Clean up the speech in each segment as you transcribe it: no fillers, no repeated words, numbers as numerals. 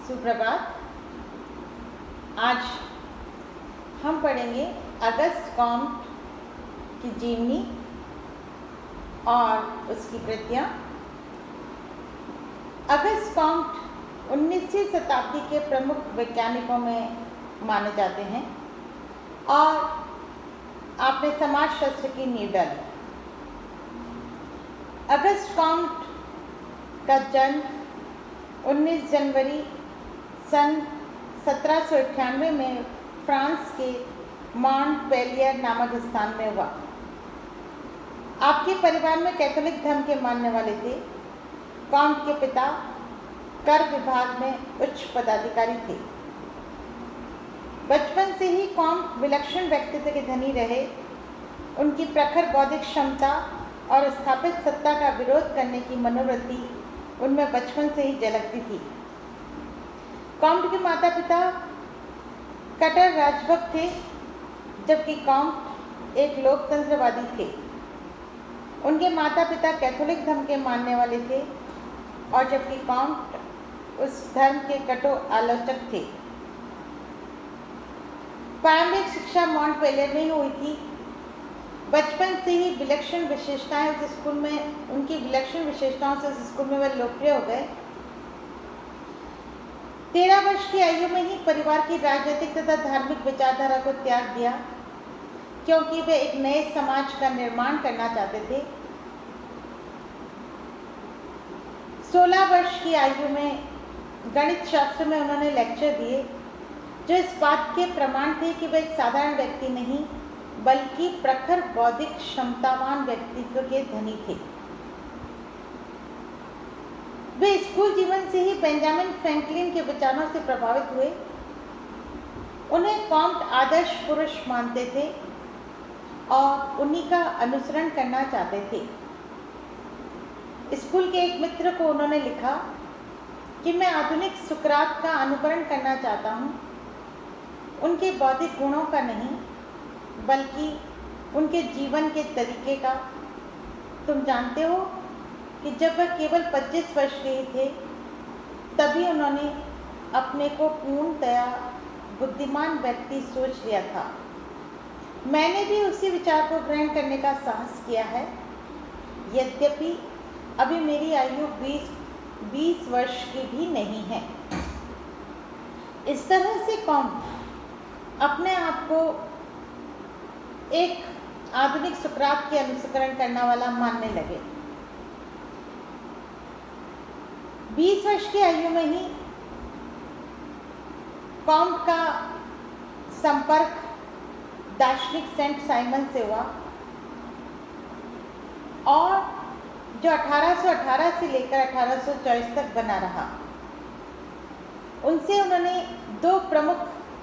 सुप्रभात। आज हम पढ़ेंगे अगस्त कॉम्ट की जीवनी और उसकी कृतियाँ। अगस्त कॉम्ट 19वीं शताब्दी के प्रमुख वैज्ञानिकों में माने जाते हैं और आपने समाजशास्त्र की नींव डाली। अगस्त कॉम्ट का जन्म 19 जनवरी सन 1798 में फ्रांस के मॉन्टपेलियर नामक स्थान में हुआ। आपके परिवार में कैथोलिक धर्म के मानने वाले थे। कॉम्ट के पिता कर विभाग में उच्च पदाधिकारी थे। बचपन से ही कॉम्ट विलक्षण व्यक्तित्व के धनी रहे। उनकी प्रखर बौद्धिक क्षमता और स्थापित सत्ता का विरोध करने की मनोवृत्ति उनमें बचपन से ही झलकती थी। कॉम्ट के माता पिता कट्टर राजभक्त थे, जबकि कॉम्ट एक लोकतंत्रवादी थे। उनके माता पिता कैथोलिक धर्म के मानने वाले थे और जबकि कॉम्ट उस धर्म के कटु आलोचक थे। प्रारंभिक शिक्षा मॉन्टपेलियर में ही हुई थी। बचपन से ही विलक्षण विशेषताएं उस स्कूल में उनकी विलक्षण विशेषताओं से उस स्कूल में वे लोकप्रिय हो गए। 13 वर्ष की आयु में ही परिवार की राजनीतिक तथा धार्मिक विचारधारा को त्याग दिया, क्योंकि वे एक नए समाज का निर्माण करना चाहते थे। 16 वर्ष की आयु में गणित शास्त्र में उन्होंने लेक्चर दिए, जो इस बात के प्रमाण थे कि वे एक साधारण व्यक्ति नहीं बल्कि प्रखर बौद्धिक क्षमतावान व्यक्तित्व के धनी थे। वे स्कूल जीवन से ही बेंजामिन फ्रैंकलिन के विचारों से प्रभावित हुए। उन्हें कॉम्ट आदर्श पुरुष मानते थे और उन्हीं का अनुसरण करना चाहते थे। स्कूल के एक मित्र को उन्होंने लिखा कि मैं आधुनिक सुकरात का अनुकरण करना चाहता हूँ, उनके बौद्धिक गुणों का नहीं बल्कि उनके जीवन के तरीके का। तुम जानते हो कि जब वह केवल 25 वर्ष के ही थे, तभी उन्होंने अपने को पूर्णतया बुद्धिमान व्यक्ति सोच लिया था। मैंने भी उसी विचार को ग्रहण करने का साहस किया है, यद्यपि अभी मेरी आयु 20 वर्ष की भी नहीं है। इस तरह से कॉम्ट अपने आप को एक आधुनिक सुकरात के अनुसरण करने वाला मानने लगे। 20 वर्ष की आयु में ही कॉम्ट का संपर्क दार्शनिक सेंट साइमन से हुआ और जो 1818 से लेकर 1824 तक बना रहा। उनसे उन्होंने 2 प्रमुख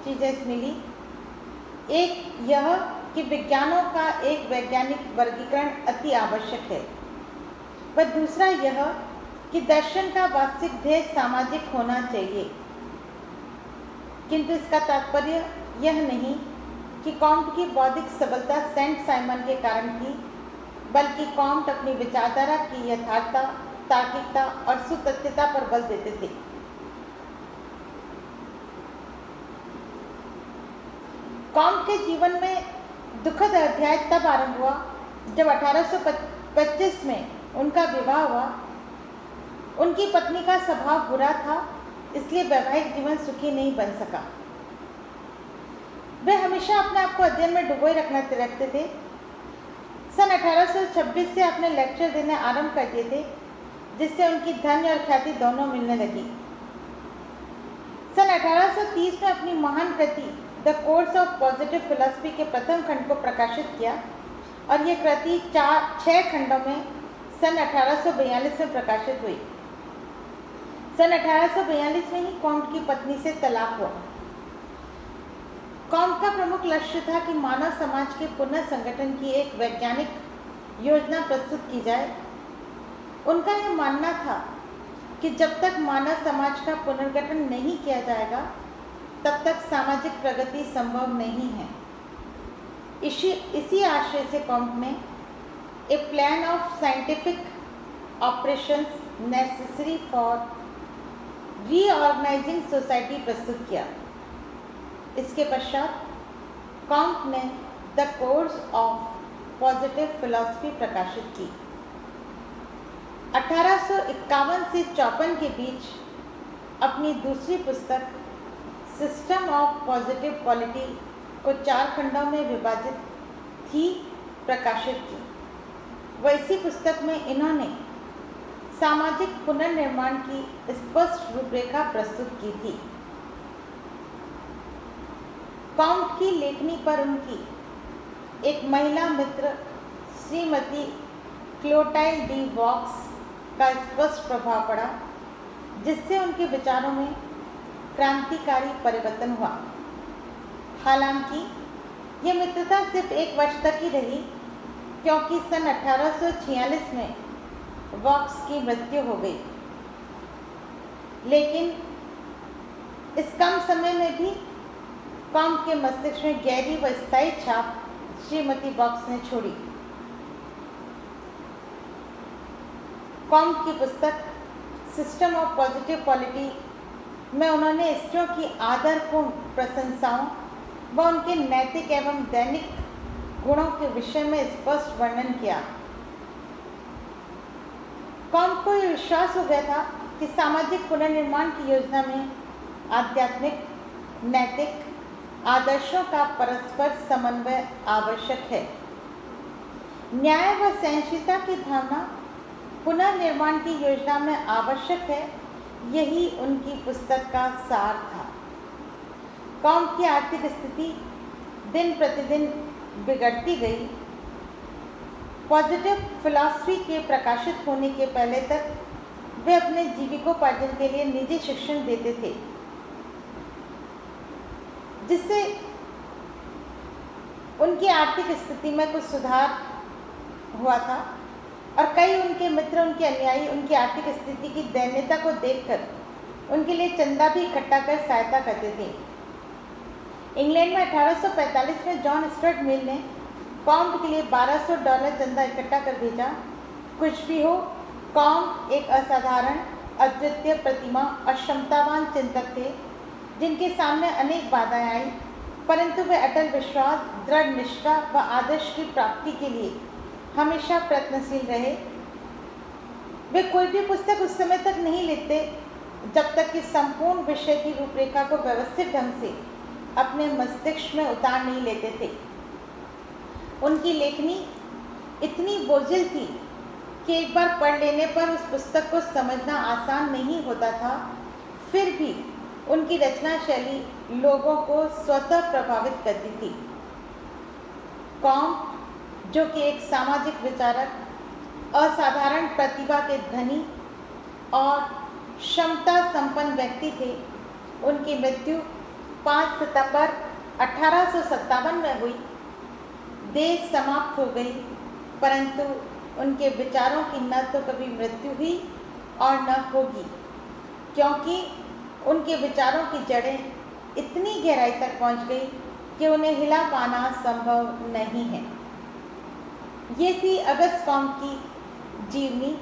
चीज़ें मिली। एक यह कि विज्ञानों का एक वैज्ञानिक वर्गीकरण अति आवश्यक है, व दूसरा यह कि दर्शन का वास्तविक ध्येय सामाजिक होना चाहिए। किंतु इसका तात्पर्य यह नहीं कि कॉम्ट की बौद्धिक सबलता सेंट साइमन के कारण थी, बल्कि कॉम्ट अपनी विचारधारा की यथार्थता, तार्किकता और सुतथ्यता पर बल देते थे। कॉम्ट के जीवन में दुखद अध्याय तब आरंभ हुआ जब 1825 में उनका विवाह हुआ। उनकी पत्नी का स्वभाव बुरा था, इसलिए वैवाहिक जीवन सुखी नहीं बन सका। वे हमेशा अपने आप को अध्ययन में डुबोए रखते थे। सन 1826 से अपने लेक्चर देने आरंभ कर दिए थे, जिससे उनकी धन और ख्याति दोनों मिलने लगी। सन 1830 में अपनी महान कृति the course of positive philosophy के प्रथम खंड को प्रकाशित किया और यह कृति 6 खंडों में सन 1842 में प्रकाशित हुई। सन 1842 में ही कॉम्ट की पत्नी से तलाक हुआ। कॉम्ट का प्रमुख लक्ष्य था कि मानव समाज के पुनर्संगठन की एक वैज्ञानिक योजना प्रस्तुत की जाए। उनका यह मानना था कि जब तक मानव समाज का पुनर्गठन नहीं किया जाएगा, तब तक सामाजिक प्रगति संभव नहीं है। इसी आशय से कॉम्ट ने a plan of scientific operations necessary for reorganisation organising society प्रस्तुत किया। इसके पश्चात कॉम्ट ने the course of positive philosophy प्रकाशित की। 1851 से 54 के बीच अपनी दूसरी पुस्तक सिस्टम ऑफ पॉजिटिव पॉलिटी को 4 खंडों में विभाजित थी प्रकाशित की। वह इसी पुस्तक में इन्होंने सामाजिक पुनर्निर्माण की स्पष्ट रूपरेखा प्रस्तुत की थी। कॉम्ट की लेखनी पर उनकी एक महिला मित्र श्रीमती क्लोटाइल डी वॉक्स का स्पष्ट प्रभाव पड़ा, जिससे उनके विचारों में क्रांतिकारी परिवर्तन हुआ। हालांकि यह मित्रता सिर्फ 1 वर्ष तक ही रही, क्योंकि सन 1846 में वॉक्स की मृत्यु हो गई। लेकिन इस कम समय में भी कॉम्ट के मस्तिष्क में गहरी व स्थायी छाप श्रीमती वॉक्स ने छोड़ी। कॉम्ट की पुस्तक सिस्टम ऑफ पॉजिटिव पॉलिटी में उन्होंने स्त्रियों की आदरपूर्ण प्रशंसाओं व उनके नैतिक एवं दैनिक गुणों के विषय में स्पष्ट वर्णन किया। कॉम्ट को यह विश्वास हो गया था कि सामाजिक पुनर्निर्माण की योजना में आध्यात्मिक नैतिक आदर्शों का परस्पर समन्वय आवश्यक है। न्याय व सहनशीलता की भावना पुनर्निर्माण की योजना में आवश्यक है, यही उनकी पुस्तक का सार था। कॉम्ट की आर्थिक स्थिति दिन प्रतिदिन बिगड़ती गई। पॉजिटिव फिलॉसफी के प्रकाशित होने के पहले तक वे अपने जीविकोपार्जन के लिए निजी शिक्षण देते थे, जिससे उनकी आर्थिक स्थिति में कुछ सुधार हुआ था और कई उनके मित्र, उनके अनुयायी उनकी आर्थिक स्थिति की दयनीयता को देखकर उनके लिए चंदा भी इकट्ठा कर सहायता करते थे। इंग्लैंड में 1845 में जॉन स्टुअर्ट मिल ने कॉम्ट के लिए $1200 चंदा इकट्ठा कर भेजा। कुछ भी हो, कॉम्ट एक असाधारण, अद्वितीय प्रतिमा और क्षमतावान चिंतक थे, जिनके सामने अनेक बाधाएं आई, परंतु वे अटल विश्वास, दृढ़ निष्ठा व आदर्श की प्राप्ति के लिए हमेशा प्रयत्नशील रहे। वे कोई भी पुस्तक उस समय तक नहीं लिखते जब तक कि संपूर्ण विषय की रूपरेखा को व्यवस्थित ढंग से अपने मस्तिष्क में उतार नहीं लेते थे। उनकी लेखनी इतनी बोझिल थी कि एक बार पढ़ लेने पर उस पुस्तक को समझना आसान नहीं होता था। फिर भी उनकी रचना शैली लोगों को स्वतः प्रभावित करती थी। कॉम्ट, जो कि एक सामाजिक विचारक, असाधारण प्रतिभा के धनी और क्षमता संपन्न व्यक्ति थे, उनकी मृत्यु 5 सितंबर 1857 में हुई। देश समाप्त हो गई, परंतु उनके विचारों की न तो कभी मृत्यु हुई और न होगी, क्योंकि उनके विचारों की जड़ें इतनी गहराई तक पहुंच गई कि उन्हें हिला पाना संभव नहीं है। ये थी अगस्त कॉम्ट की जीवनी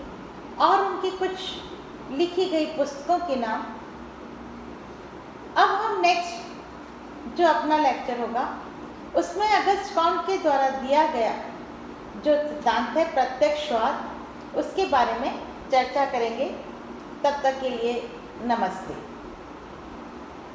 और उनकी कुछ लिखी गई पुस्तकों के नाम। अब हम नेक्स्ट जो अपना लेक्चर होगा उसमें अगस्त कॉम्ट के द्वारा दिया गया जो सिद्धांत है प्रत्यक्षवाद, उसके बारे में चर्चा करेंगे। तब तक के लिए नमस्ते।